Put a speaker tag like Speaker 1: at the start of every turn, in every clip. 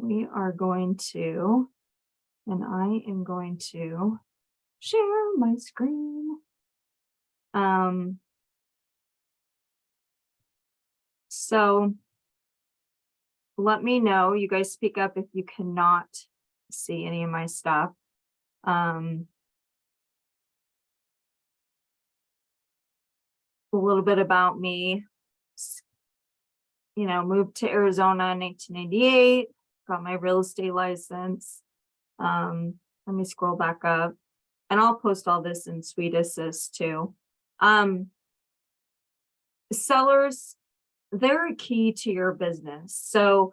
Speaker 1: we are going to, and I am going to share my screen. So let me know, you guys speak up if you cannot see any of my stuff. A little bit about me. Moved to Arizona in 1998, got my real estate license. Let me scroll back up, and I'll post all this in Sweet Assist too. Sellers, they're a key to your business. So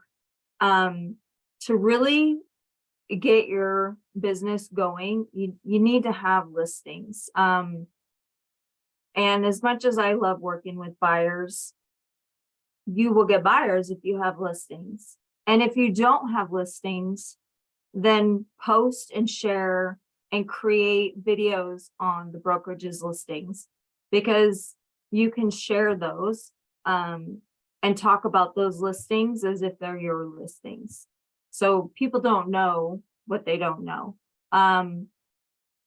Speaker 1: to really get your business going, you need to have listings. And as much as I love working with buyers, you will get buyers if you have listings. And if you don't have listings, then post and share and create videos on the brokerage's listings, because you can share those and talk about those listings as if they're your listings. So people don't know what they don't know.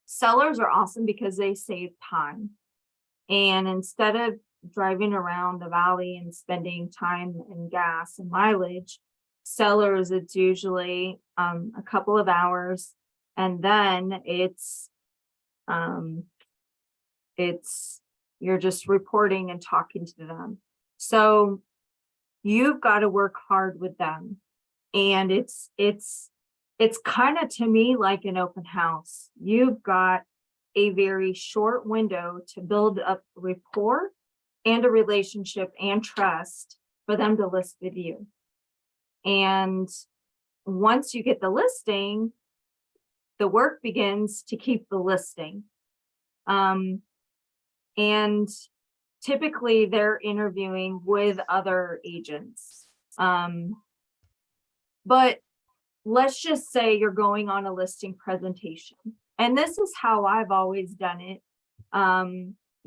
Speaker 1: Sellers are awesome because they save time. And instead of driving around the valley and spending time and gas and mileage, sellers, it's usually a couple of hours, and then it's you're just reporting and talking to them. So you've got to work hard with them, and it's kind of, to me, like an open house. You've got a very short window to build up rapport and a relationship and trust for them to list with you. And once you get the listing, the work begins to keep the listing. And typically they're interviewing with other agents. But let's just say you're going on a listing presentation. And this is how I've always done it.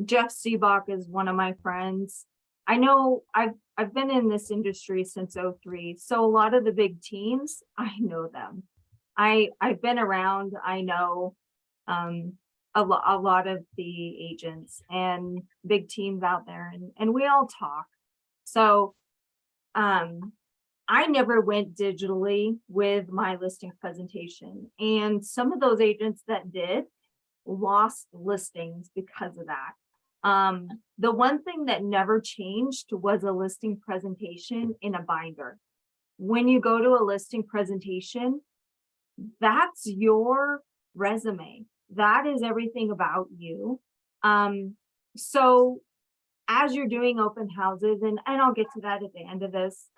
Speaker 1: Jeff Seabach is one of my friends. I know I've been in this industry since 2003. So a lot of the big teams, I know them. I've been around, I know a lot of the agents and big teams out there, and we all talk. So I never went digitally with my listing presentation, and some of those agents that did lost listings because of that. The one thing that never changed was a listing presentation in a binder. When you go to a listing presentation, that's your resume. That is everything about you. So as you're doing open houses, and I'll get to that at the end of this,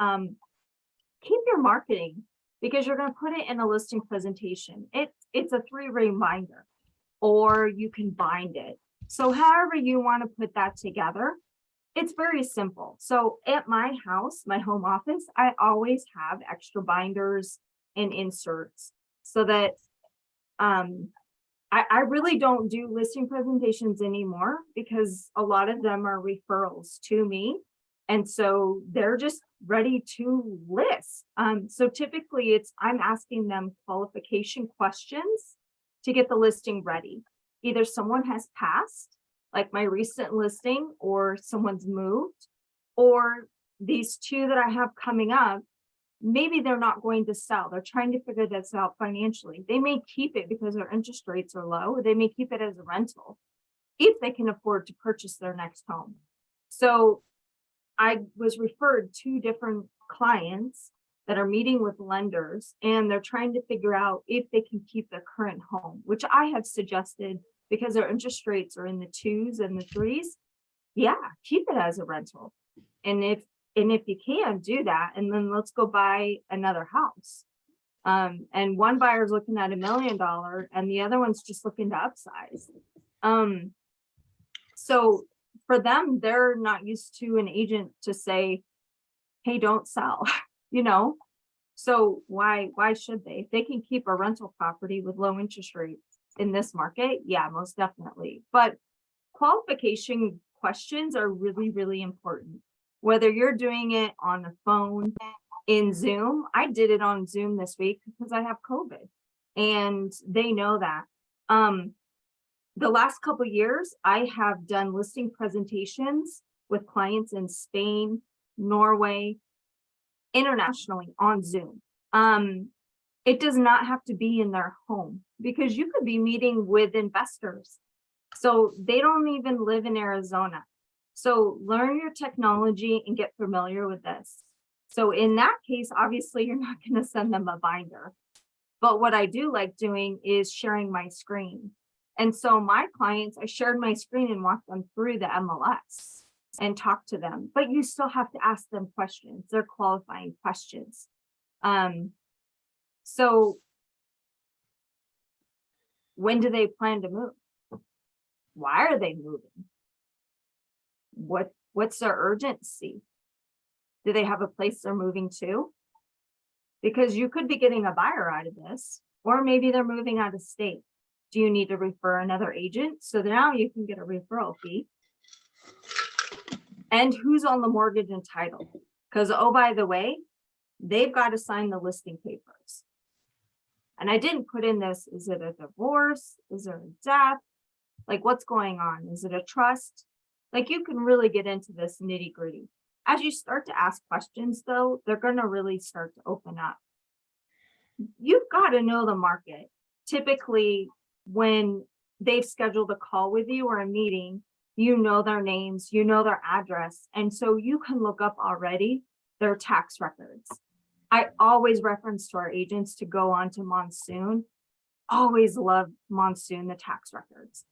Speaker 1: keep your marketing, because you're going to put it in a listing presentation. It's a 3-ring binder, or you can bind it. So however you want to put that together, it's very simple. So at my house, my home office, I always have extra binders and inserts, so that I really don't do listing presentations anymore, because a lot of them are referrals to me. And so they're just ready to list. So typically I'm asking them qualification questions to get the listing ready. Either someone has passed, like my recent listing, or someone's moved, or these two that I have coming up, maybe they're not going to sell. They're trying to figure this out financially. They may keep it because their interest rates are low, or they may keep it as a rental if they can afford to purchase their next home. So I was referred 2 different clients that are meeting with lenders, and they're trying to figure out if they can keep their current home, which I have suggested, because their interest rates are in the 2s and the 3s. Yeah, keep it as a rental. And if you can, do that, and then let's go buy another house. And one buyer's looking at $1 million, and the other one's just looking to upsize. So for them, they're not used to an agent to say, hey, don't sell, So why should they? If they can keep a rental property with low interest rates in this market, yeah, most definitely. But qualification questions are really, really important. Whether you're doing it on the phone, in Zoom. I did it on Zoom this week because I have COVID and they know that. The last couple of years, I have done listing presentations with clients in Spain, Norway, internationally on Zoom. It does not have to be in their home because you could be meeting with investors. So they don't even live in Arizona. So learn your technology and get familiar with this. So in that case, obviously you're not going to send them a binder. But what I do like doing is sharing my screen. And so my clients, I shared my screen and walked them through the MLS and talked to them. But you still have to ask them questions. They're qualifying questions. So when do they plan to move? Why are they moving? What's their urgency? Do they have a place they're moving to? Because you could be getting a buyer out of this, or maybe they're moving out of state. Do you need to refer another agent? So now you can get a referral fee. And who's on the mortgage and title? Because, oh, by the way, they've got to sign the listing papers. And I didn't put in this, is it a divorce? Is there a death? Like, what's going on? Is it a trust? Like, you can really get into this nitty gritty. As you start to ask questions, though, they're going to really start to open up. You've got to know the market. Typically, when they've scheduled a call with you or a meeting, you know their names, you know their address. And so you can look up already their tax records. I always reference to our agents to go on to Monsoon. Always love Monsoon, the tax records.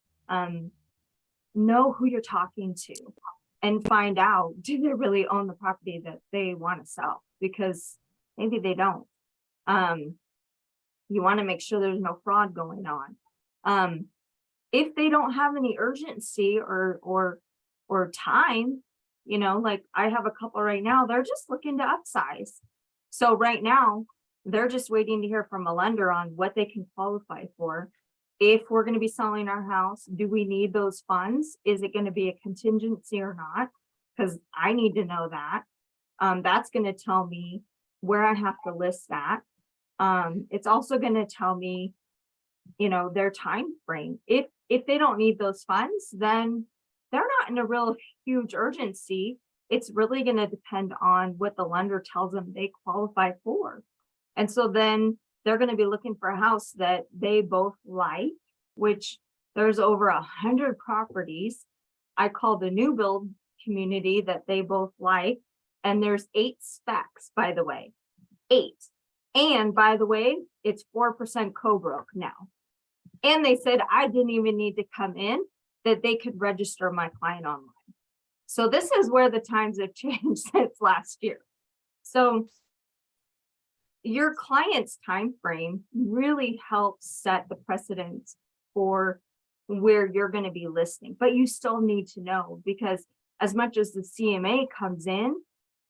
Speaker 1: Know who you're talking to and find out, do they really own the property that they want to sell? Because maybe they don't. You want to make sure there's no fraud going on. If they don't have any urgency or time, like I have a couple right now, they're just looking to upsize. So right now, they're just waiting to hear from a lender on what they can qualify for. If we're going to be selling our house, do we need those funds? Is it going to be a contingency or not? Because I need to know that. That's going to tell me where I have to list that. It's also going to tell me, their time frame. If they don't need those funds, then they're not in a real huge urgency. It's really going to depend on what the lender tells them they qualify for. And so then they're going to be looking for a house that they both like, which there's over 100 properties. I call the new build community that they both like. And there's 8 specs, by the way, 8. And by the way, it's 4% co-broke now. And they said I didn't even need to come in, that they could register my client online. So this is where the times have changed since last year. So your client's time frame really helps set the precedent for where you're going to be listing. But you still need to know, because as much as the CMA comes in,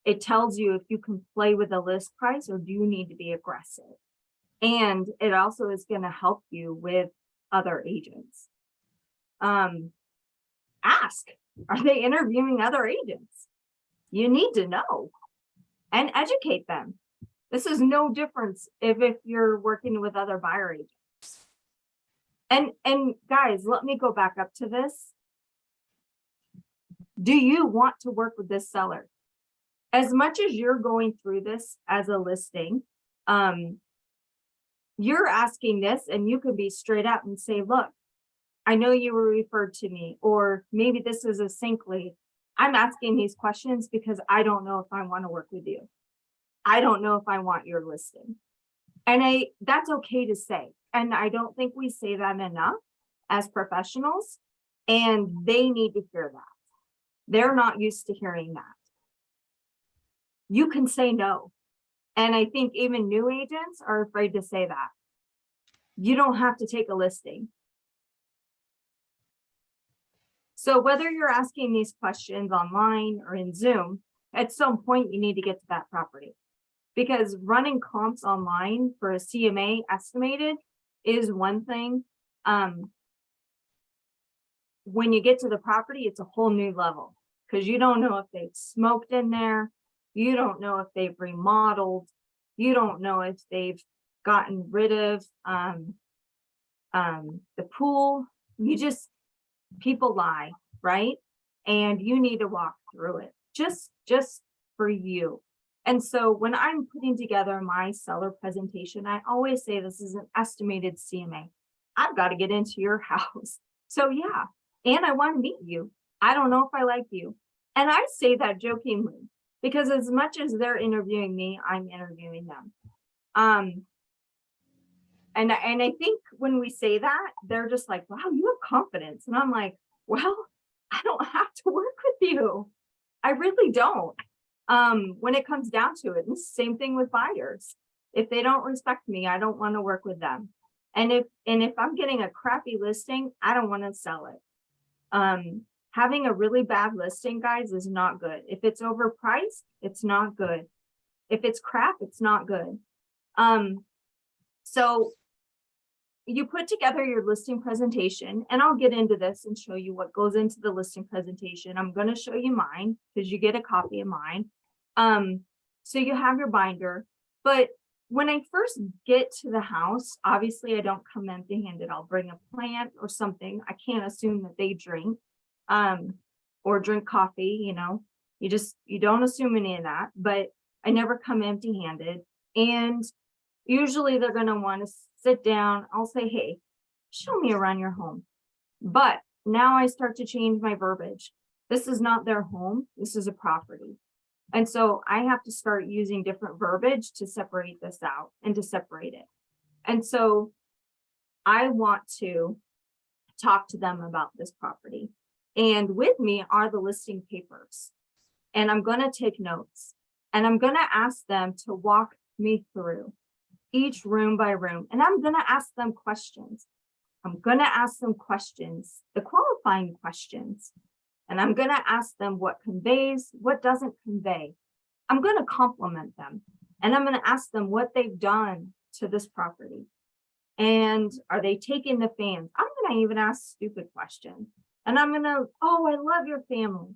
Speaker 1: it tells you if you can play with the list price or do you need to be aggressive. And it also is going to help you with other agents. Ask, are they interviewing other agents? You need to know and educate them. This is no difference if you're working with other buyer agents. And guys, let me go back up to this. Do you want to work with this seller? As much as you're going through this as a listing, you're asking this, and you can be straight up and say, look, I know you were referred to me, or maybe this is a sync lead. I'm asking these questions because I don't know if I want to work with you. I don't know if I want your listing. And that's okay to say. And I don't think we say that enough as professionals, and they need to hear that. They're not used to hearing that. You can say no. And I think even new agents are afraid to say that. You don't have to take a listing. So whether you're asking these questions online or in Zoom, at some point you need to get to that property, because running comps online for a CMA estimated is one thing. When you get to the property, it's a whole new level, because you don't know if they've smoked in there. You don't know if they've remodeled. You don't know if they've gotten rid of the pool. You just, people lie, right? And you need to walk through it just for you. And so when I'm putting together my seller presentation, I always say this is an estimated CMA. I've got to get into your house. So yeah, and I want to meet you. I don't know if I like you. And I say that jokingly because as much as they're interviewing me, I'm interviewing them. And I think when we say that, they're just like, wow, you have confidence. And I'm like, well, I don't have to work with you. I really don't. When it comes down to it, and the same thing with buyers. If they don't respect me, I don't want to work with them. And if I'm getting a crappy listing, I don't want to sell it. Having a really bad listing, guys, is not good. If it's overpriced, it's not good. If it's crap, it's not good. So you put together your listing presentation, and I'll get into this and show you what goes into the listing presentation. I'm going to show you mine because you get a copy of mine. So you have your binder, but when I first get to the house, obviously I don't come empty handed. I'll bring a plant or something. I can't assume that they drink, or drink coffee, you don't assume any of that, but I never come empty handed. And usually they're going to want to sit down. I'll say, hey, show me around your home. But now I start to change my verbiage. This is not their home. This is a property. And so I have to start using different verbiage to separate this out and to separate it. And so I want to talk to them about this property. And with me are the listing papers. And I'm going to take notes. And I'm going to ask them to walk me through each room by room. And I'm going to ask them questions. I'm going to ask them questions, the qualifying questions. And I'm going to ask them what conveys, what doesn't convey. I'm going to compliment them. And I'm going to ask them what they've done to this property. And are they taking the fans? I'm going to even ask stupid questions. And I'm going to, oh, I love your family.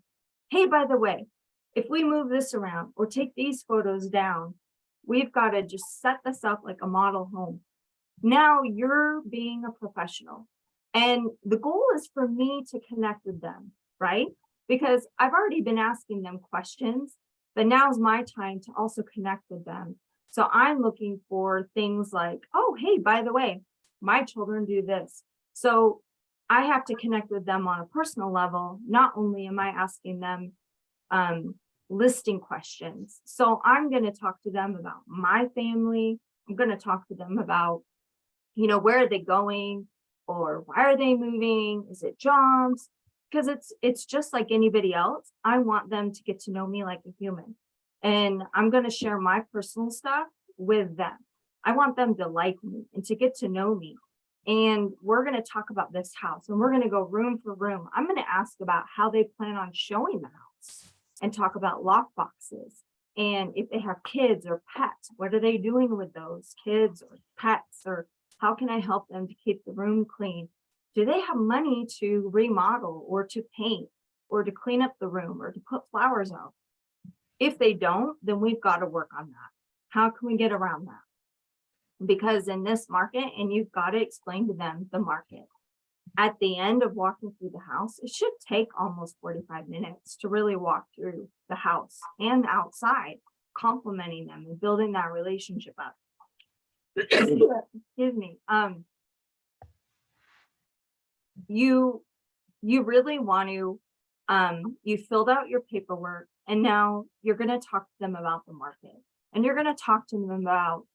Speaker 1: Hey, by the way, if we move this around or take these photos down, we've got to just set this up like a model home. Now you're being a professional. And the goal is for me to connect with them, right? Because I've already been asking them questions, but now's my time to also connect with them. So I'm looking for things like, oh, hey, by the way, my children do this. So I have to connect with them on a personal level. Not only am I asking them listing questions. So I'm going to talk to them about my family. I'm going to talk to them about, where are they going, or why are they moving? Is it jobs? Because it's just like anybody else. I want them to get to know me like a human. And I'm going to share my personal stuff with them. I want them to like me and to get to know me. And we're going to talk about this house, and we're going to go room for room. I'm going to ask about how they plan on showing the house and talk about lock boxes. And if they have kids or pets, what are they doing with those kids or pets? Or how can I help them to keep the room clean? Do they have money to remodel or to paint or to clean up the room or to put flowers out? If they don't, then we've got to work on that. How can we get around that? Because in this market, and you've got to explain to them the market. At the end of walking through the house, it should take almost 45 minutes to really walk through the house and outside, complimenting them and building that relationship up. Excuse me. You really want to, you filled out your paperwork, and now you're going to talk to them about the market, and you're going to talk to them about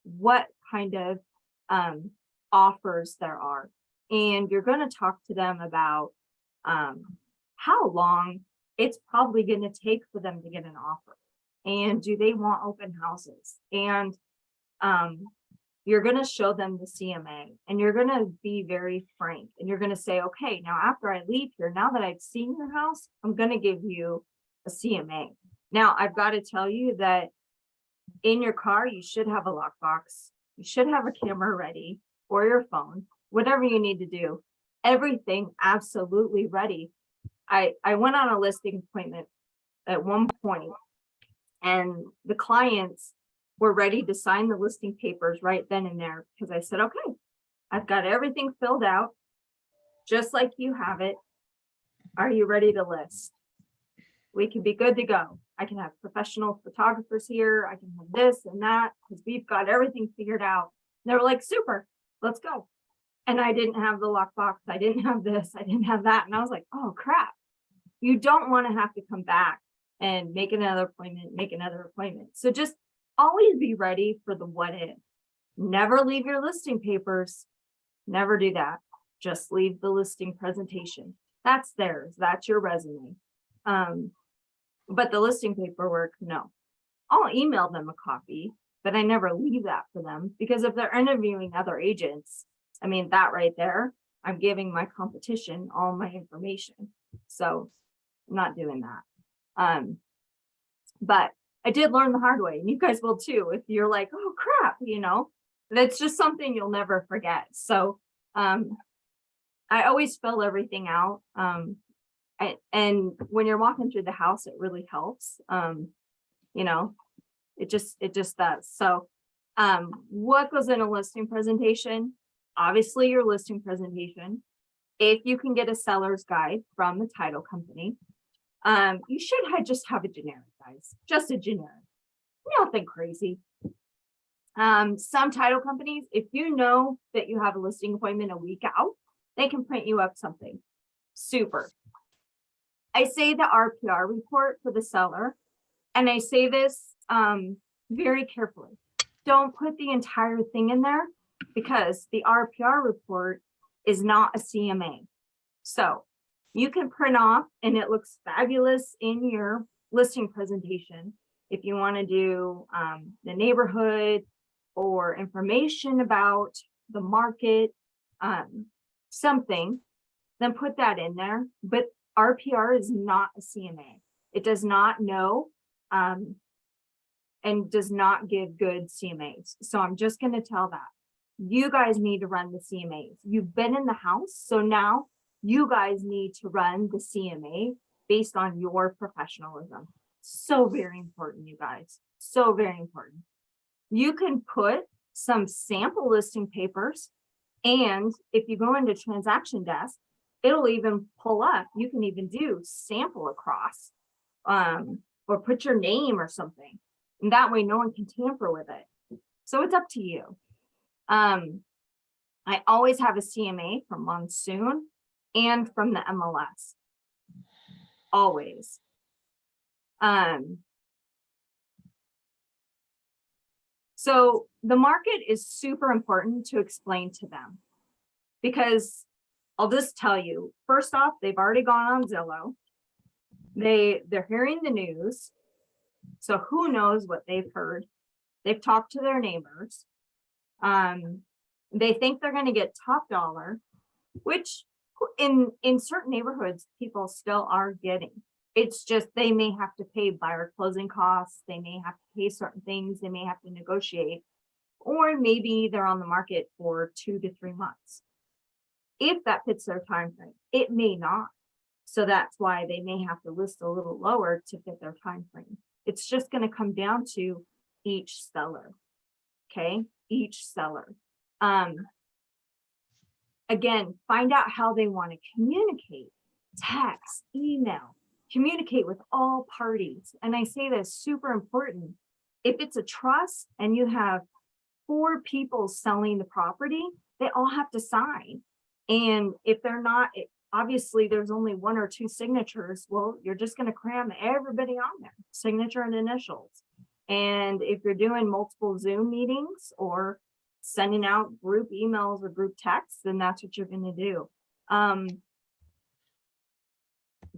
Speaker 1: what kind of offers there are. And you're going to talk to them about how long it's probably going to take for them to get an offer. And do they want open houses? And you're going to show them the CMA, and you're going to be very frank. And you're going to say, okay, now after I leave here, now that I've seen your house, I'm going to give you a CMA. Now, I've got to tell you that in your car, you should have a lockbox. You should have a camera ready, or your phone, whatever you need to do. Everything absolutely ready. I went on a listing appointment at one point, And the clients were ready to sign the listing papers right then and there because I said, okay, I've got everything filled out just like you have it. Are you ready to list? We can be good to go. I can have professional photographers here. I can have this and that because we've got everything figured out. And they were like, super, let's go. And I didn't have the lockbox. I didn't have this. I didn't have that. And I was like, oh crap. You don't want to have to come back and make another appointment. So just always be ready for the what if. Never leave your listing papers. Never do that. Just leave the listing presentation. That's theirs. That's your resume. But the listing paperwork, no. I'll email them a copy, but I never leave that for them because if they're interviewing other agents, I mean, that right there, I'm giving my competition all my information. So I'm not doing that. But I did learn the hard way, and you guys will too. If you're like, oh crap, that's just something you'll never forget. So I always fill everything out. And when you're walking through the house, it really helps. It just does. So what goes in a listing presentation? Obviously your listing presentation. If you can get a seller's guide from the title company, you should just have a generic, guys, just a generic, nothing crazy. Some title companies, if you know that you have a listing appointment a week out, they can print you up something. Super. I say the RPR report for the seller, and I say this very carefully. Don't put the entire thing in there because the RPR report is not a CMA. So you can print off and it looks fabulous in your listing presentation. If you want to do the neighborhood or information about the market, something, then put that in there. But RPR is not a CMA. It does not know and does not give good CMAs. So I'm just going to tell that. You guys need to run the CMAs. You've been in the house, so now you guys need to run the CMA based on your professionalism. So very important, you guys. So very important. You can put some sample listing papers, and if you go into transaction desk, it'll even pull up. You can even do sample across or put your name or something. And that way no one can tamper with it. So it's up to you. I always have a CMA from Monsoon and from the MLS. Always. So the market is super important to explain to them because I'll just tell you, first off, they've already gone on Zillow. They're hearing the news. So who knows what they've heard? They've talked to their neighbors. They think they're going to get top dollar, which in certain neighborhoods, people still are getting. It's just they may have to pay buyer closing costs. They may have to pay certain things. They may have to negotiate, or maybe they're on the market for 2 to 3 months. If that fits their time frame, it may not. So that's why they may have to list a little lower to fit their time frame. It's just going to come down to each seller. Okay, each seller. Again, find out how they want to communicate. Text, email, communicate with all parties. And I say this super important. If it's a trust and you have 4 people selling the property, they all have to sign. And if they're not, obviously there's only 1 or 2 signatures. Well, you're just going to cram everybody on there, signature and initials. And if you're doing multiple Zoom meetings or sending out group emails or group texts, then that's what you're going to do.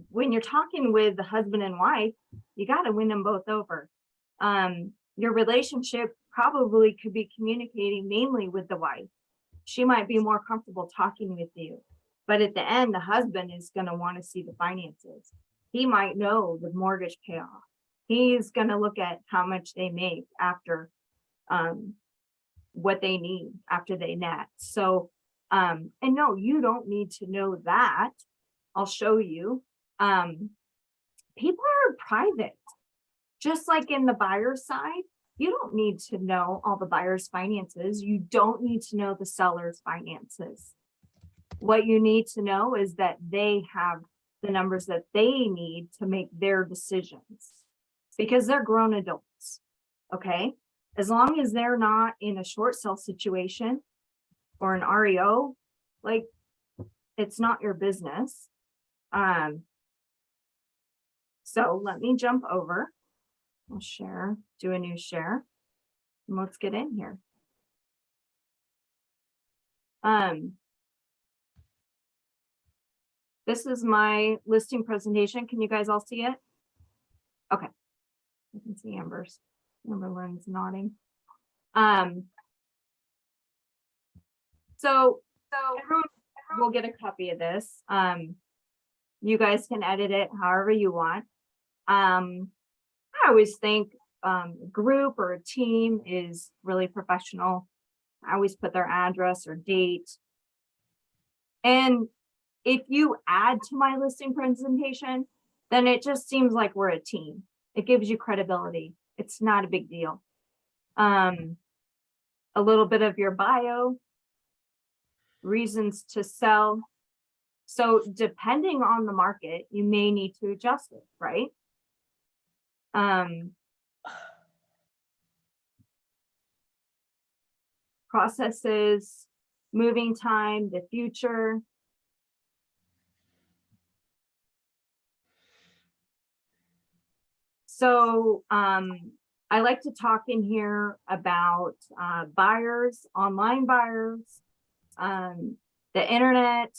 Speaker 1: When you're talking with the husband and wife, you got to win them both over. Your relationship probably could be communicating mainly with the wife. She might be more comfortable talking with you, but at the end, the husband is going to want to see the finances. He might know the mortgage payoff. He's going to look at how much they make after what they need after they net. So, and no, you don't need to know that. I'll show you. People are private. Just like in the buyer side, you don't need to know all the buyer's finances. You don't need to know the seller's finances. What you need to know is that they have the numbers that they need to make their decisions because they're grown adults. Okay. As long as they're not in a short sale situation or an REO, like it's not your business. So let me jump over. I'll share, do a new share. And let's get in here. This is my listing presentation. Can you guys all see it? Okay. I can see Amber's. Amber Lynn's nodding. So everyone will get a copy of this. You guys can edit it however you want. I always think a group or a team is really professional. I always put their address or date. And if you add to my listing presentation, then it just seems like we're a team. It gives you credibility. It's not a big deal. A little bit of your bio, reasons to sell. So depending on the market, you may need to adjust it, right? Processes, moving time, the future. So I like to talk in here about buyers, online buyers, the internet,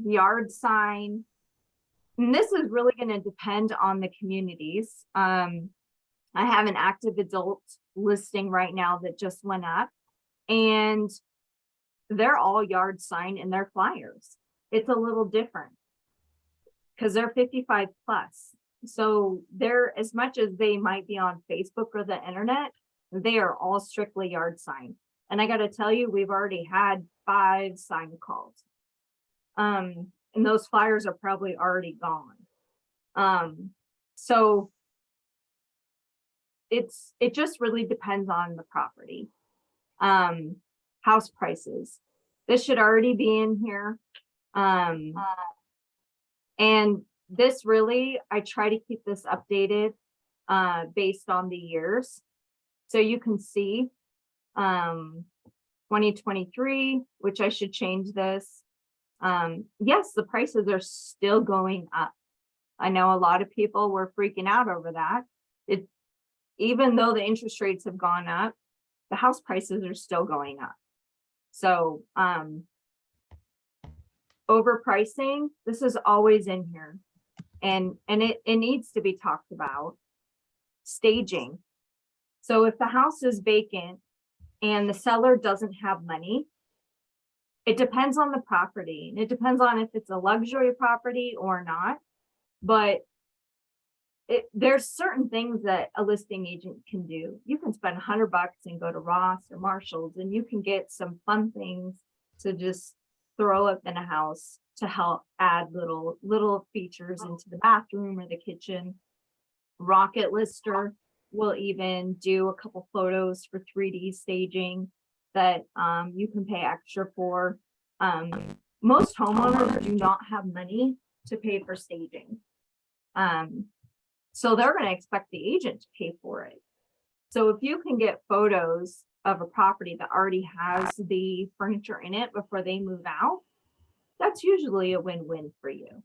Speaker 1: the yard sign. And this is really going to depend on the communities. I have an active adult listing right now that just went up, and they're all yard sign in their flyers. It's a little different because they're 55 plus. So they're, as much as they might be on Facebook or the internet, they are all strictly yard sign. And I got to tell you, we've already had 5 sign calls. And those flyers are probably already gone. So it just really depends on the property. House prices. This should already be in here. And this really, I try to keep this updated based on the years. So you can see 2023, which I should change this. Yes, the prices are still going up. I know a lot of people were freaking out over that. Even though the interest rates have gone up, the house prices are still going up. So overpricing, this is always in here. And it needs to be talked about. Staging. So if the house is vacant and the seller doesn't have money, it depends on the property. And it depends on if it's a luxury property or not. But there's certain things that a listing agent can do. You can spend $100 and go to Ross or Marshall's, and you can get some fun things to just throw up in a house to help add little features into the bathroom or the kitchen. Rocket Lister will even do a couple photos for 3D staging that you can pay extra for. Most homeowners do not have money to pay for staging. So they're going to expect the agent to pay for it. So if you can get photos of a property that already has the furniture in it before they move out, that's usually a win-win for you.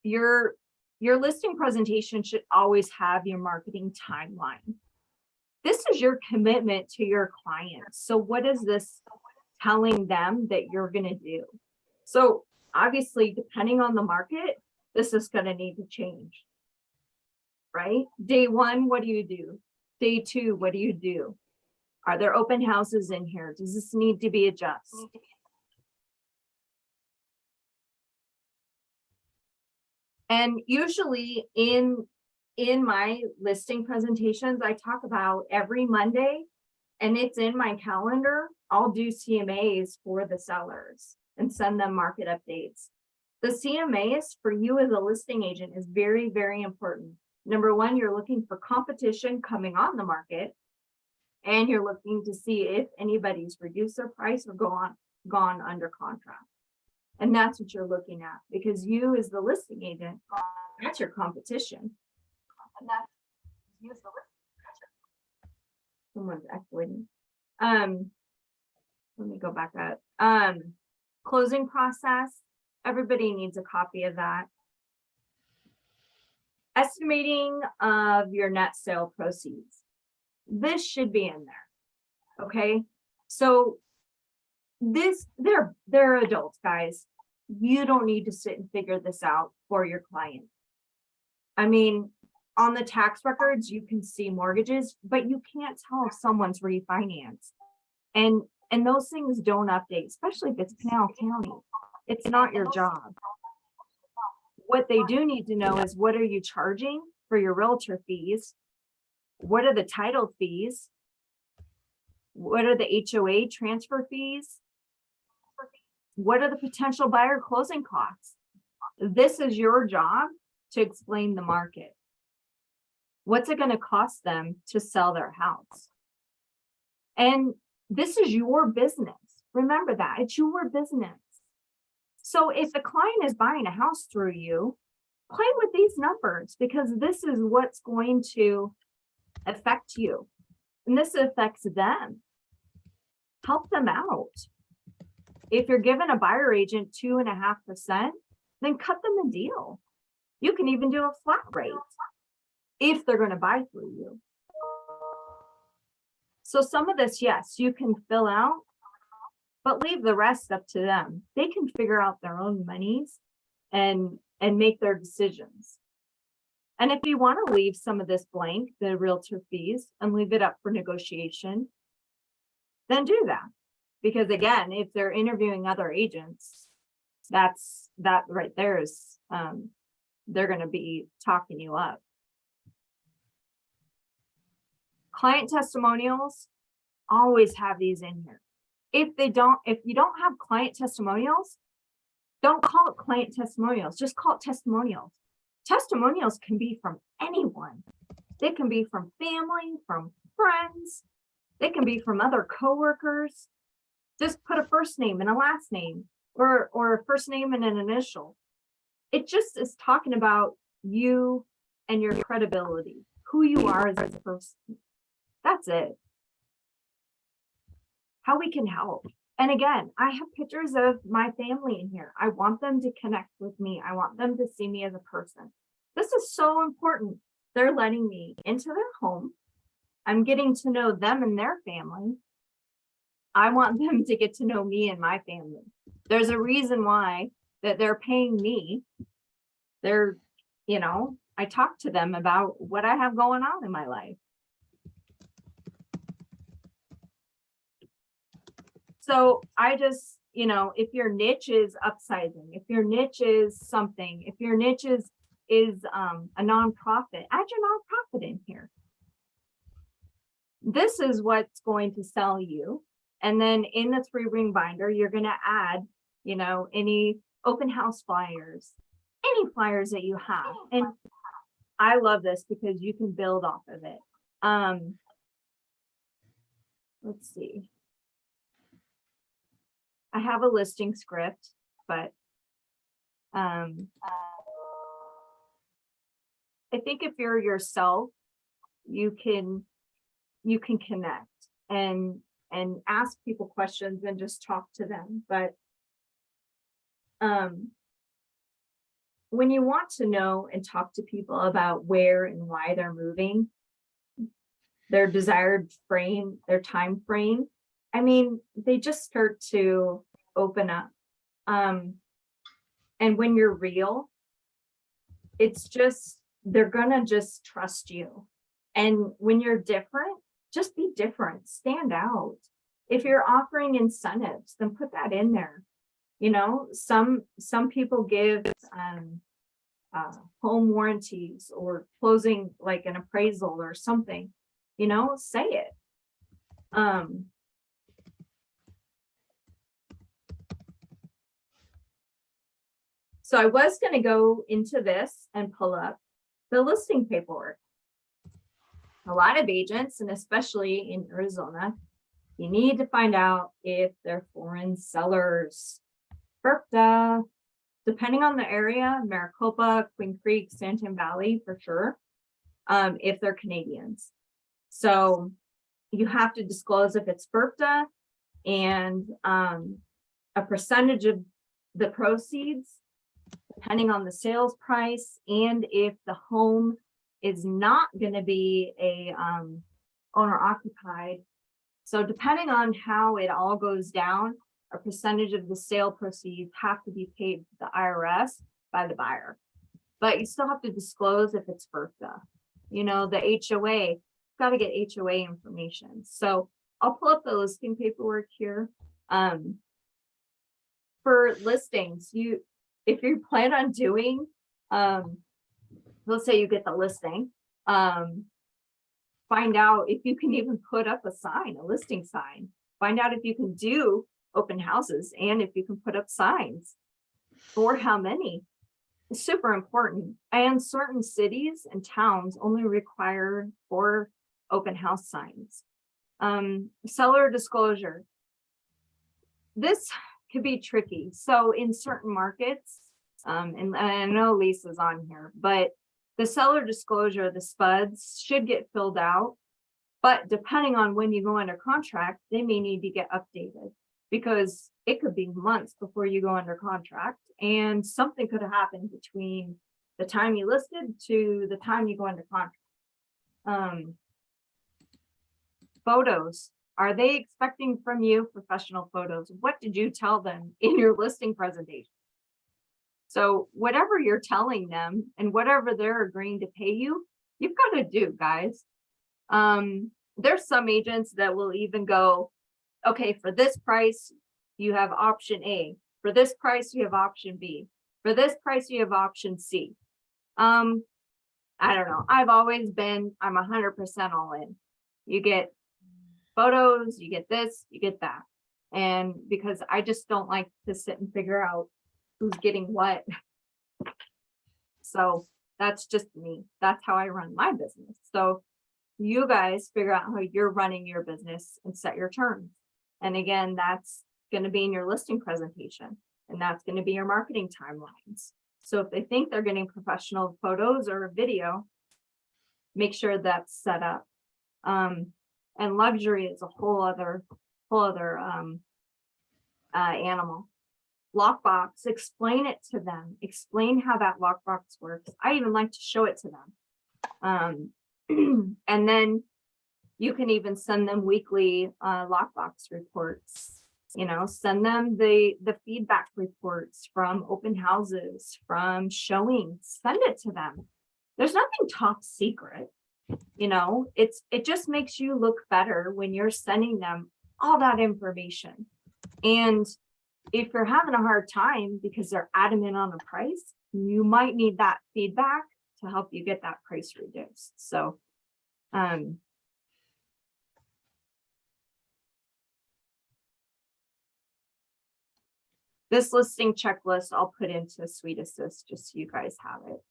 Speaker 1: Your listing presentation should always have your marketing timeline. This is your commitment to your clients. So what is this telling them that you're going to do? So obviously, depending on the market, this is going to need to change, right? Day 1, what do you do? Day 2, what do you do? Are there open houses in here? Does this need to be adjusted? And usually in my listing presentations, I talk about every Monday, and it's in my calendar. I'll do CMAs for the sellers and send them market updates. The CMAs for you as a listing agent is very, very important. Number one, you're looking for competition coming on the market, and you're looking to see if anybody's reduced their price or gone under contract. And that's what you're looking at, because you as the listing agent, that's your competition. And that's you as the listing. Someone's echoing. Let me go back up. Closing process. Everybody needs a copy of that. Estimating of your net sale proceeds. This should be in there. Okay. So they're adults, guys. You don't need to sit and figure this out for your client. I mean, on the tax records, you can see mortgages, but you can't tell if someone's refinanced. And those things don't update, especially if it's Pinal County. It's not your job. What they do need to know is, what are you charging for your realtor fees? What are the title fees? What are the HOA transfer fees? What are the potential buyer closing costs? This is your job to explain the market. What's it going to cost them to sell their house? And this is your business. Remember that. It's your business. So if the client is buying a house through you, play with these numbers, because this is what's going to affect you. And this affects them. Help them out. If you're giving a buyer agent 2.5%, then cut them a deal. You can even do a flat rate if they're going to buy through you. So some of this, yes, you can fill out, but leave the rest up to them. They can figure out their own monies and make their decisions. And if you want to leave some of this blank, the realtor fees, and leave it up for negotiation, then do that. Because again, if they're interviewing other agents, that right there is, they're going to be talking you up. Client testimonials, always have these in here. If you don't have client testimonials, don't call it client testimonials, just call it testimonials. Testimonials can be from anyone. They can be from family, from friends. They can be from other coworkers. Just put a first name and a last name, or a first name and an initial. It just is talking about you and your credibility, who you are as a person. That's it. How we can help. And again, I have pictures of my family in here. I want them to connect with me. I want them to see me as a person. This is so important. They're letting me into their home. I'm getting to know them and their family. I want them to get to know me and my family. There's a reason why that they're paying me. I talk to them about what I have going on in my life. So I just, if your niche is upsizing, if your niche is something, if your niche is a nonprofit, add your nonprofit in here. This is what's going to sell you. And then in the 3-ring binder, you're going to add, any open house flyers, any flyers that you have. And I love this because you can build off of it. Let's see. I have a listing script, but I think if you're yourself, you can connect and ask people questions and just talk to them. But when you want to know and talk to people about where and why they're moving, their desired frame, their time frame, they just start to open up. And when you're real, it's just, they're gonna just trust you. And when you're different, just be different, stand out. If you're offering incentives, then put that in there. Some people give home warranties or closing, like an appraisal or something, say it. So I was going to go into this and pull up the listing paperwork. A lot of agents, and especially in Arizona, you need to find out if they're foreign sellers. FERPTA, depending on the area, Maricopa, Queen Creek, Santan Valley for sure, if they're Canadians. So you have to disclose if it's FERPTA and a percentage of the proceeds, depending on the sales price, and if the home is not going to be a owner occupied. So depending on how it all goes down, a percentage of the sale proceeds have to be paid to the IRS by the buyer. But you still have to disclose if it's FERPTA. You know, the HOA, got to get HOA information. So I'll pull up the listing paperwork here. For listings, if you plan on doing, let's say you get the listing, find out if you can even put up a sign, a listing sign. Find out if you can do open houses and if you can put up signs, for how many. It's super important. And certain cities and towns only require 4 open house signs. Seller disclosure. This could be tricky. So in certain markets, and I know Lisa's on here, but the seller disclosure, the SPUDs should get filled out, but depending on when you go under contract, they may need to get updated because it could be months before you go under contract and something could have happened between the time you listed to the time you go under contract. Photos. Are they expecting from you professional photos? What did you tell them in your listing presentation? So whatever you're telling them and whatever they're agreeing to pay you, you've got to do, guys. There's some agents that will even go, okay, for this price, you have option A. For this price, you have option B. For this price, you have option C. I don't know. I'm 100% all in. You get photos, you get this, you get that. And because I just don't like to sit and figure out who's getting what. So that's just me. That's how I run my business. So you guys figure out how you're running your business and set your terms. And again, that's going to be in your listing presentation, and that's going to be your marketing timelines. So if they think they're getting professional photos or video, make sure that's set up. And luxury is a whole other animal. Lockbox, explain it to them. Explain how that lockbox works. I even like to show it to them. And then you can even send them weekly lockbox reports. You know, send them the feedback reports from open houses, from showings. Send it to them. There's nothing top secret. You know, it just makes you look better when you're sending them all that information. And if you're having a hard time because they're adamant on the price, you might need that feedback to help you get that price reduced. So, this listing checklist I'll put into Suite Assist just so you guys have it.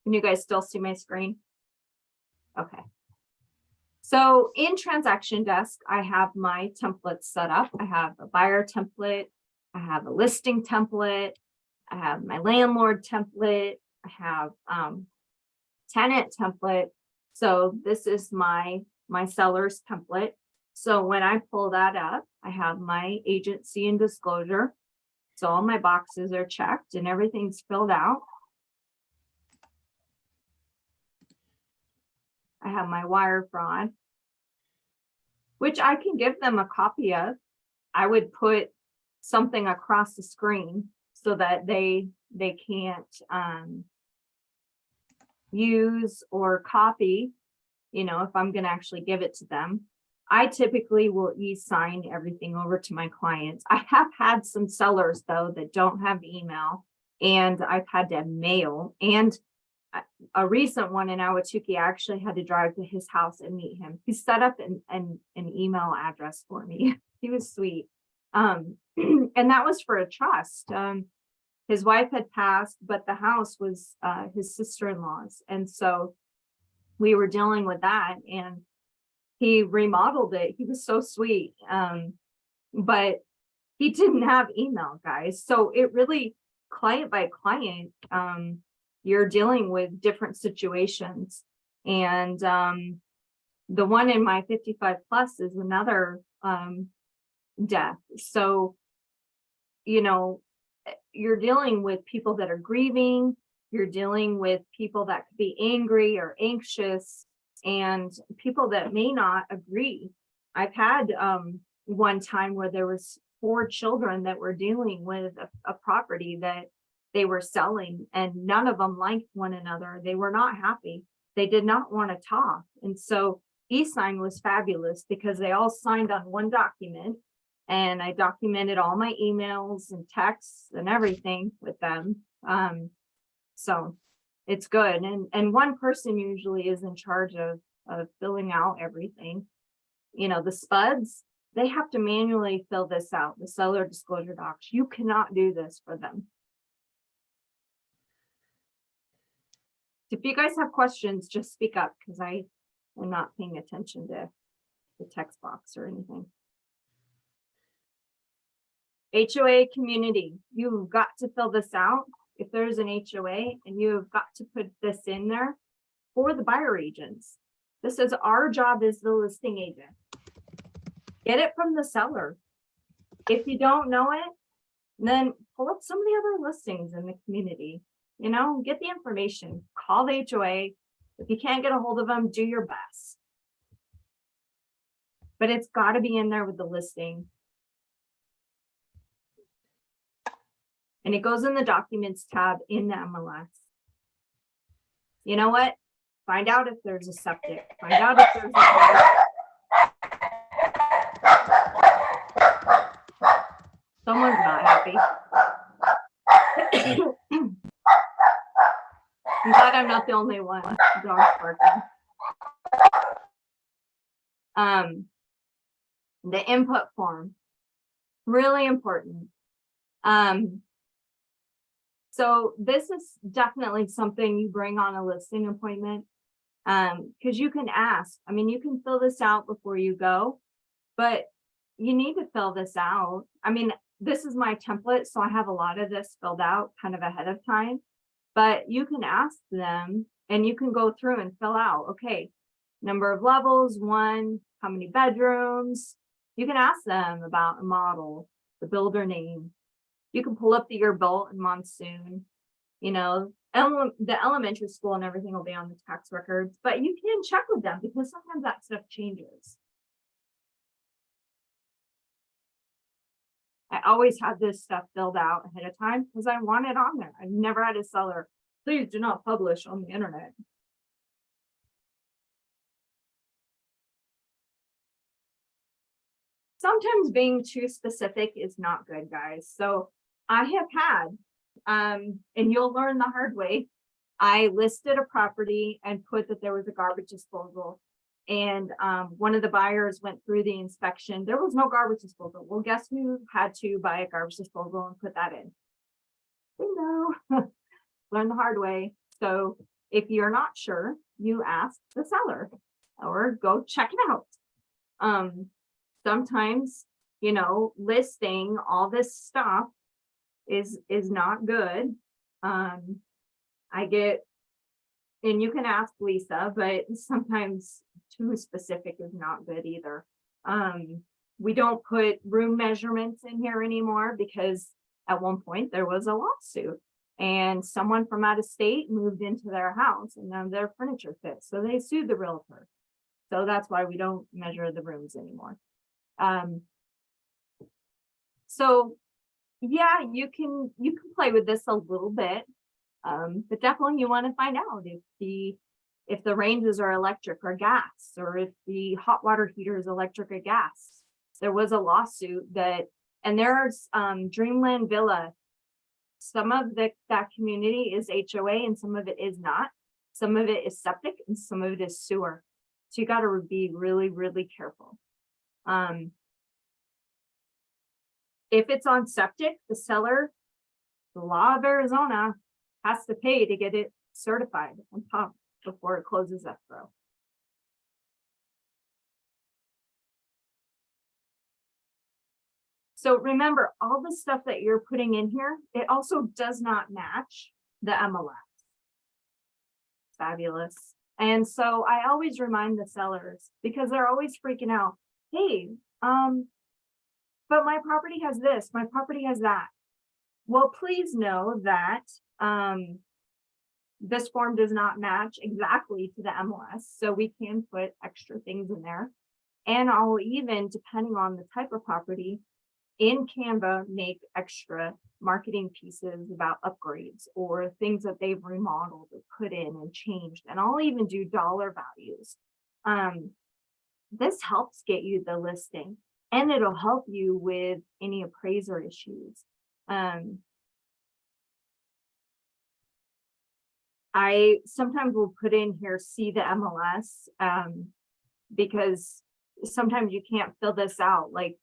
Speaker 1: Can you guys still see my screen? Okay. So in Transaction Desk, I have my templates set up. I have a buyer template. I have a listing template. I have my landlord template. I have tenant template. So this is my seller's template. So when I pull that up, I have my agency and disclosure. So all my boxes are checked and everything's filled out. I have my wire fraud, which I can give them a copy of. I would put something across the screen so that they can't use or copy, you know, if I'm going to actually give it to them. I typically will e-sign everything over to my clients. I have had some sellers though that don't have email, and I've had to mail, and a recent one in Ahwatukee, I actually had to drive to his house and meet him. He set up an email address for me. He was sweet. And that was for a trust. His wife had passed, but the house was his sister-in-law's. And so we were dealing with that, and he remodeled it. He was so sweet. But he didn't have email, guys. So it really, client by client, you're dealing with different situations. And the one in my 55 plus is another death. So, you know, you're dealing with people that are grieving, you're dealing with people that could be angry or anxious, and people that may not agree. I've had one time where there was 4 children that were dealing with a property that they were selling, and none of them liked one another. They were not happy. They did not want to talk. And so e-sign was fabulous because they all signed on one document, and I documented all my emails and texts and everything with them. So it's good. And one person usually is in charge of filling out everything. You know, the spuds, they have to manually fill this out, the seller disclosure docs. You cannot do this for them. If you guys have questions, just speak up, because I am not paying attention to the text box or anything. HOA community, you've got to fill this out. If there's an HOA, and you've got to put this in there for the buyer agents. This is our job as the listing agent. Get it from the seller. If you don't know it, then pull up some of the other listings in the community. You know, get the information, call the HOA. If you can't get a hold of them, do your best. But it's got to be in there with the listing. And it goes in the documents tab in the MLS. You know what? Find out if there's a septic. Find out if there's a someone's not happy. I'm glad I'm not the only one. Dog's barking. The input form, really important. So this is definitely something you bring on a listing appointment, because you can ask. I mean, you can fill this out before you go, but you need to fill this out. I mean, this is my template, so I have a lot of this filled out kind of ahead of time, but you can ask them and you can go through and fill out, okay, number of levels, 1, how many bedrooms. You can ask them about a model, the builder name. You can pull up the year built and monsoon, you know, the elementary school and everything will be on the tax records, but you can check with them because sometimes that stuff changes. I always had this stuff filled out ahead of time because I want it on there. I've never had a seller, please do not publish on the internet. Sometimes being too specific is not good, guys. So I have had, and you'll learn the hard way, I listed a property and put that there was a garbage disposal. And one of the buyers went through the inspection. There was no garbage disposal. Well, guess who had to buy a garbage disposal and put that in? Bingo. Learn the hard way. So if you're not sure, you ask the seller or go check it out. Sometimes, you know, listing all this stuff is not good. I get, and you can ask Lisa, but sometimes too specific is not good either. We don't put room measurements in here anymore because at one point there was a lawsuit and someone from out of state moved into their house and none of their furniture fits. So they sued the realtor. So that's why we don't measure the rooms anymore. So yeah, you can play with this a little bit. But definitely you want to find out if the ranges are electric or gas, or if the hot water heater is electric or gas. There was a lawsuit and there's Dreamland Villa. Some of that community is HOA and some of it is not. Some of it is septic and some of it is sewer. So you got to be really, really careful. If it's on septic, the seller, the law of Arizona, has to pay to get it certified and pumped before it closes escrow. So remember, all the stuff that you're putting in here, it also does not match the MLS. Fabulous. And so I always remind the sellers, because they're always freaking out. Hey, but my property has this, my property has that. Well, please know that this form does not match exactly to the MLS, so we can put extra things in there. And I'll even, depending on the type of property, in Canva, make extra marketing pieces about upgrades or things that they've remodeled or put in and changed. And I'll even do dollar values. This helps get you the listing, and it'll help you with any appraiser issues. I sometimes will put in here, see the MLS, because sometimes you can't fill this out, like,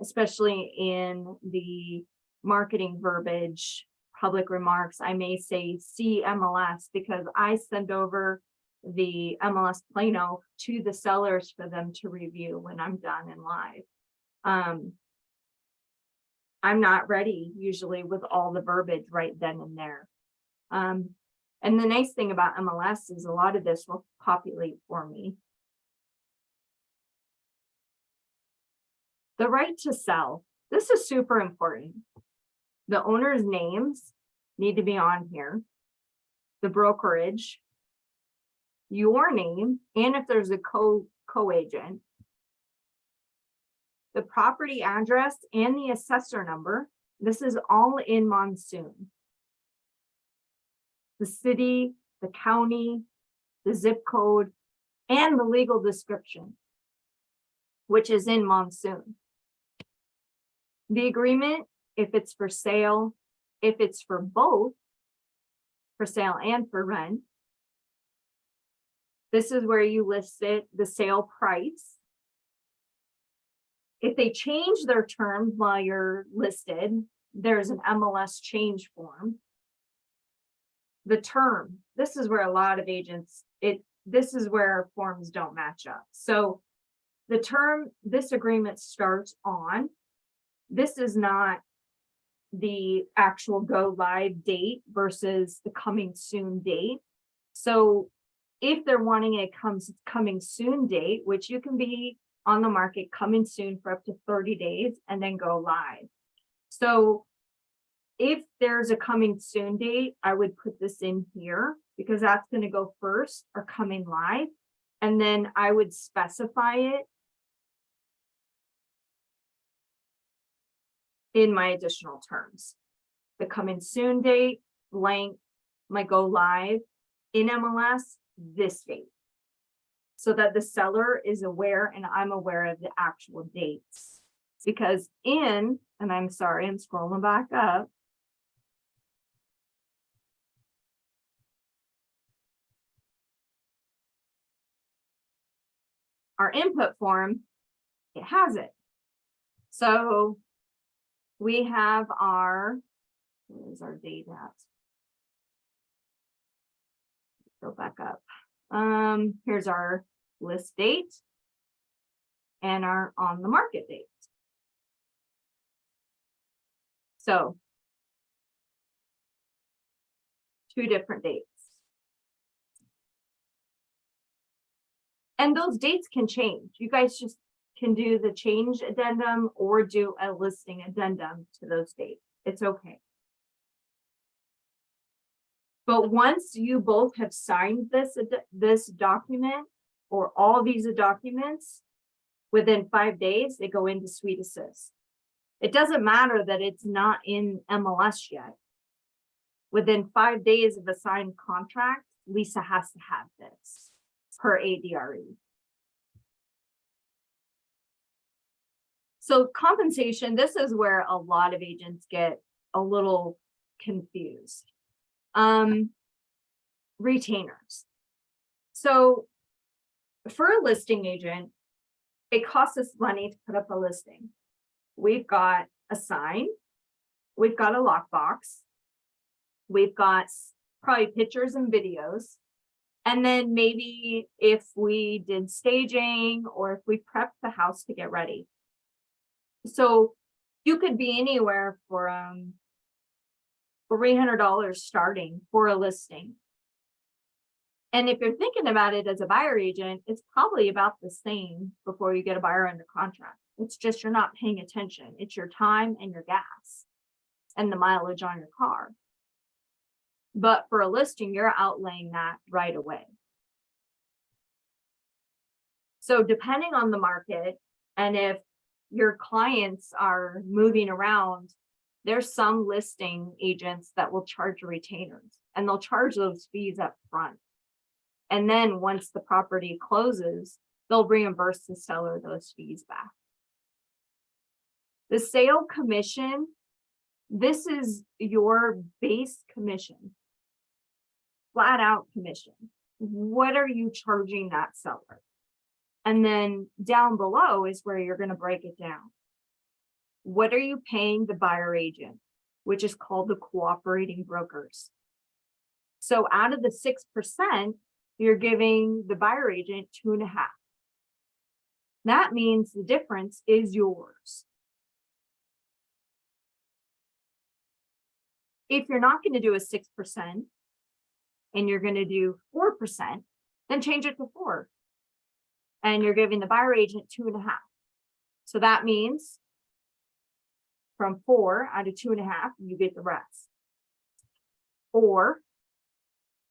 Speaker 1: especially in the marketing verbiage, public remarks, I may say see MLS, because I send over the MLS Plano to the sellers for them to review when I'm done and live. I'm not ready usually with all the verbiage right then and there. And the nice thing about MLS is a lot of this will populate for me. The right to sell. This is super important. The owner's names need to be on here. The brokerage, your name, and if there's a co-agent, the property address and the assessor number. This is all in Monsoon. The city, the county, the zip code, and the legal description, which is in Monsoon. The agreement, if it's for sale, if it's for both, for sale and for rent. This is where you list it, the sale price. If they change their terms while you're listed, there's an MLS change form. The term, this is where a lot of agents, this is where forms don't match up. So the term this agreement starts on, this is not the actual go live date versus the coming soon date. So if they're wanting a coming soon date, which you can be on the market coming soon for up to 30 days and then go live. So if there's a coming soon date, I would put this in here because that's going to go first, or coming live. And then I would specify it in my additional terms. The coming soon date, blank, my go live in MLS, this date. So that the seller is aware and I'm aware of the actual dates. Because and I'm sorry, I'm scrolling back up. Our input form, it has it. So we have our, where's our date at? Go back up. Here's our list date and our on the market date. So 2 different dates. And those dates can change. You guys just can do the change addendum or do a listing addendum to those dates. It's okay. But once you both have signed this document or all these documents, within 5 days, they go into Suite Assist. It doesn't matter that it's not in MLS yet. Within 5 days of a signed contract, Lisa has to have this per ADRE. So compensation, this is where a lot of agents get a little confused. retainers. So for a listing agent, it costs us money to put up a listing. We've got a sign, we've got a lockbox, we've got probably pictures and videos. And then maybe if we did staging or if we prepped the house to get ready. So you could be anywhere for $300 starting for a listing. And if you're thinking about it as a buyer agent, it's probably about the same before you get a buyer under contract. It's just you're not paying attention. It's your time and your gas and the mileage on your car. But for a listing, you're outlaying that right away. So depending on the market and if your clients are moving around, there's some listing agents that will charge retainers and they'll charge those fees up front. And then once the property closes, they'll reimburse the seller those fees back. The sale commission, this is your base commission, flat out commission. What are you charging that seller? And then down below is where you're going to break it down. What are you paying the buyer agent, which is called the cooperating brokers? So out of the 6%, you're giving the buyer agent 2.5. That means the difference is yours. If you're not going to do a 6% and you're going to do 4%, then change it to 4. And you're giving the buyer agent 2.5. So that means from 4 out of 2.5, you get the rest. Or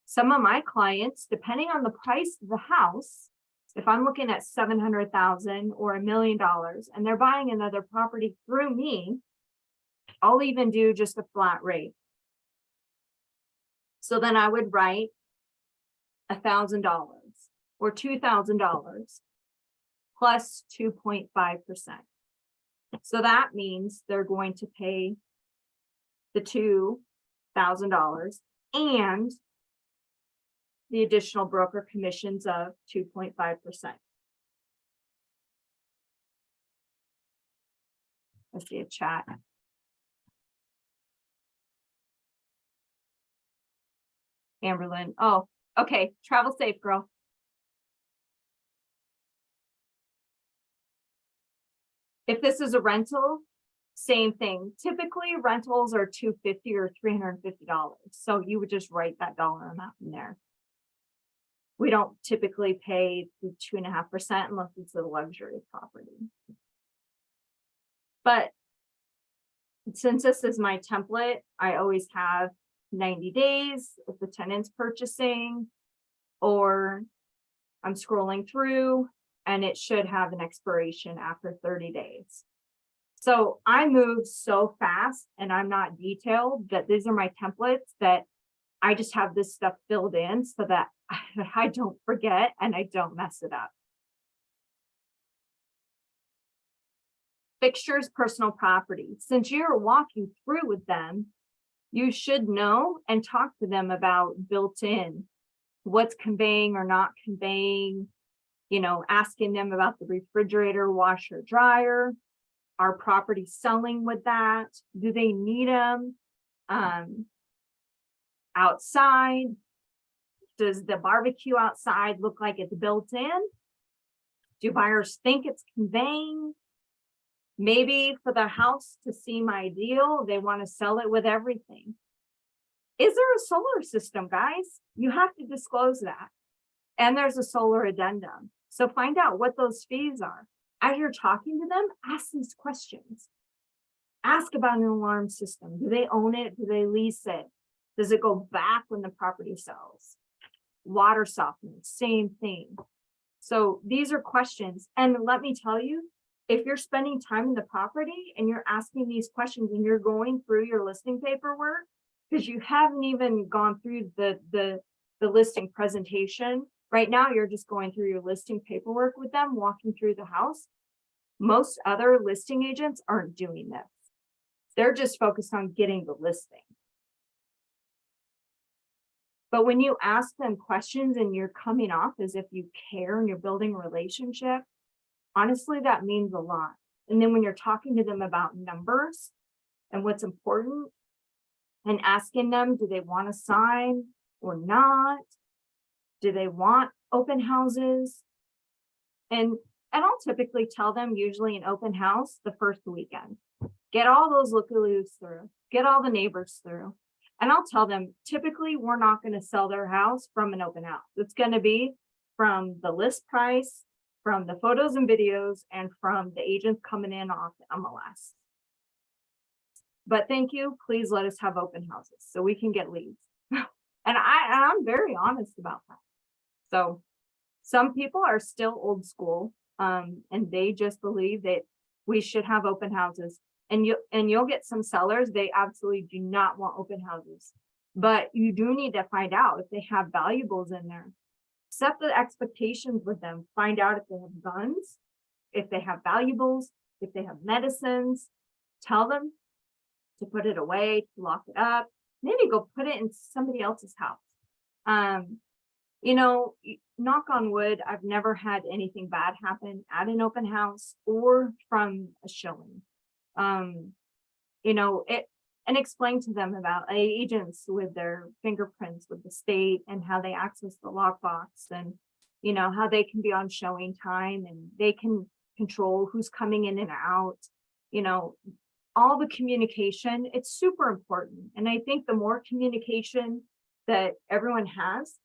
Speaker 1: some of my clients, depending on the price of the house, if I'm looking at $700,000 or $1 million and they're buying another property through me, I'll even do just a flat rate. So then I would write $1,000 or $2,000 plus 2.5%. So that means they're going to pay the $2,000 and the additional broker commissions of 2.5%. Let's see a chat. Amberlyn. Oh, okay. Travel safe, girl. If this is a rental, same thing. Typically rentals are $250 or $350. So you would just write that dollar amount in there. We don't typically pay the 2.5% unless it's a luxury property. But since this is my template, I always have 90 days if the tenant's purchasing, or I'm scrolling through and it should have an expiration after 30 days. So I move so fast and I'm not detailed that these are my templates that I just have this stuff filled in so that I don't forget and I don't mess it up. Fixtures, personal property. Since you're walking through with them, you should know and talk to them about built-in, what's conveying or not conveying, asking them about the refrigerator, washer, dryer. Are properties selling with that? Do they need them? Outside, does the barbecue outside look like it's built in? Do buyers think it's conveying? Maybe for the house to seem ideal, they want to sell it with everything. Is there a solar system, guys? You have to disclose that. And there's a solar addendum. So find out what those fees are. As you're talking to them, ask these questions. Ask about an alarm system. Do they own it? Do they lease it? Does it go back when the property sells? Water softening, same thing. So these are questions. And let me tell you, if you're spending time in the property and you're asking these questions and you're going through your listing paperwork, because you haven't even gone through the listing presentation, right now you're just going through your listing paperwork with them, walking through the house. Most other listing agents aren't doing this. They're just focused on getting the listing. But when you ask them questions and you're coming off as if you care and you're building a relationship, honestly, that means a lot. And then when you're talking to them about numbers and what's important and asking them, do they want to sign or not? Do they want open houses? And I'll typically tell them, usually an open house the first weekend. Get all those look-a-loos through, get all the neighbors through. And I'll tell them, typically, we're not going to sell their house from an open house. It's going to be from the list price, from the photos and videos, and from the agents coming in off the MLS. But thank you. Please let us have open houses so we can get leads. And I'm very honest about that. So some people are still old school, and they just believe that we should have open houses. And you'll get some sellers, they absolutely do not want open houses. But you do need to find out if they have valuables in there. Set the expectations with them. Find out if they have guns, if they have valuables, if they have medicines. Tell them to put it away, to lock it up. Maybe go put it in somebody else's house. Knock on wood, I've never had anything bad happen at an open house or from a showing. And explain to them about agents with their fingerprints with the state and how they access the lockbox, and how they can be on showing time and they can control who's coming in and out. All the communication, it's super important. And I think the more communication that everyone has,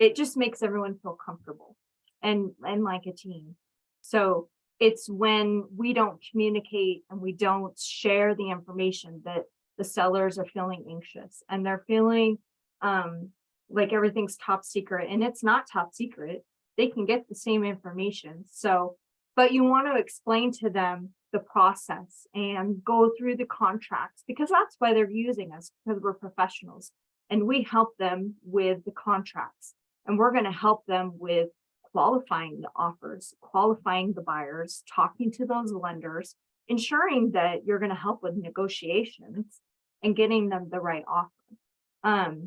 Speaker 1: it just makes everyone feel comfortable and like a team. So it's when we don't communicate and we don't share the information that the sellers are feeling anxious and they're feeling like everything's top secret, and it's not top secret. They can get the same information. So, but you want to explain to them the process and go through the contracts, because that's why they're using us, because we're professionals and we help them with the contracts, and we're going to help them with qualifying the offers, qualifying the buyers, talking to those lenders, ensuring that you're going to help with negotiations and getting them the right offer.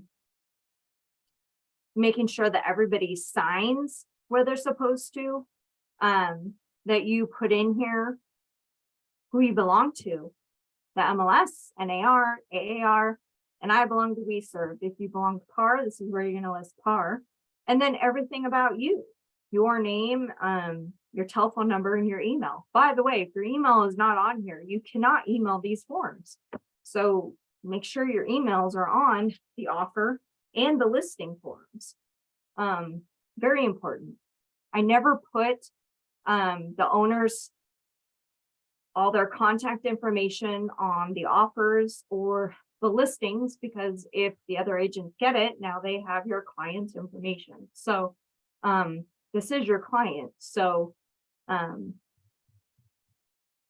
Speaker 1: Making sure that everybody signs where they're supposed to, that you put in here who you belong to, the MLS, NAR, AAR, and I belong to WeServe. If you belong to PAR, this is where you're going to list PAR. And then everything about you, your name, your telephone number, and your email. By the way, if your email is not on here, you cannot email these forms. So make sure your emails are on the offer and the listing forms. Very important. I never put the owners, all their contact information on the offers or the listings, because if the other agents get it, now they have your client's information. So this is your client. So, I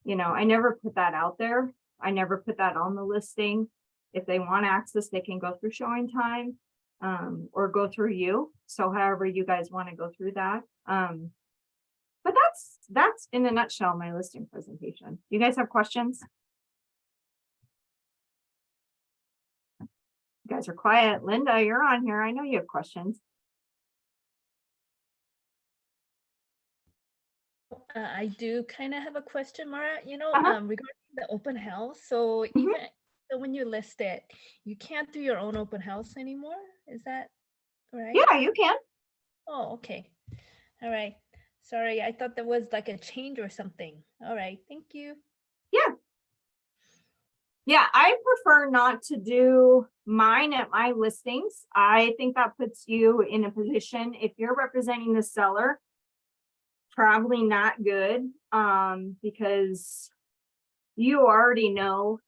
Speaker 1: never put that out there. I never put that on the listing. If they want access, they can go through showing time, or go through you. So however you guys want to go through that. But that's in a nutshell, my listing presentation. You guys have questions? You guys are quiet. Linda, you're on here. I know you have questions.
Speaker 2: I do kind of have a question, Mara, regarding the open house. So
Speaker 1: Mhm.
Speaker 2: even so when you list it, you can't do your own open house anymore. Is that right?
Speaker 1: Yeah, you can.
Speaker 2: Oh, okay. All right. Sorry, I thought there was like a change or something. All right. Thank you.
Speaker 1: Yeah, I prefer not to do mine at my listings. I think that puts you in a position, if you're representing the seller, probably not good, because you already know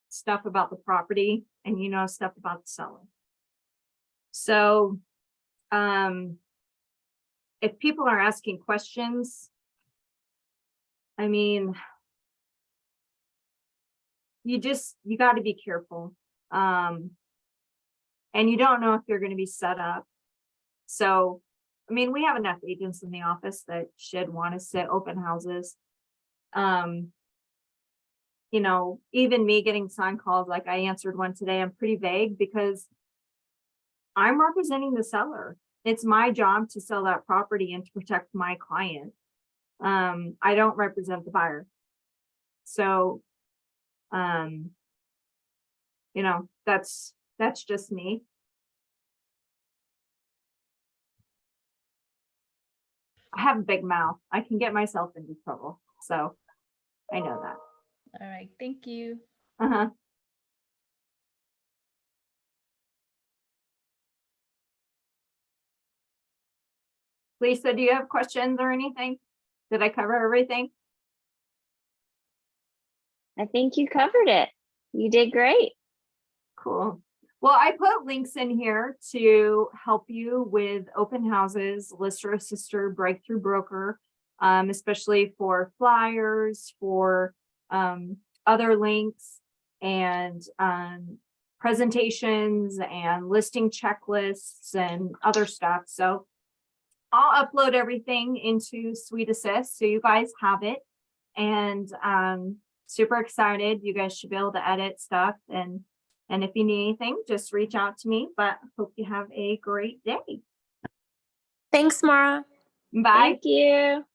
Speaker 1: stuff about the property and you know stuff about the seller. So if people are asking questions, I mean, you got to be careful. And you don't know if you're going to be set up. So, I mean, we have enough agents in the office that should want to sit open houses. Even me getting sign calls, like I answered one today, I'm pretty vague because I'm representing the seller. It's my job to sell that property and to protect my client. I don't represent the buyer. So, you know, that's just me. I have a big mouth. I can get myself into trouble. So I know that.
Speaker 2: All right, thank you.
Speaker 1: Uh-huh. Lisa, do you have questions or anything? Did I cover everything?
Speaker 3: I think you covered it. You did great.
Speaker 1: Cool. Well, I put links in here to help you with open houses, lister assister, breakthrough broker, especially for flyers, for other links and presentations and listing checklists and other stuff. So I'll upload everything into Suite Assist so you guys have it. And super excited. You guys should be able to edit stuff. And if you need anything, just reach out to me. But hope you have a great day.
Speaker 4: Thanks, Mara.
Speaker 1: Bye.
Speaker 3: Thank you.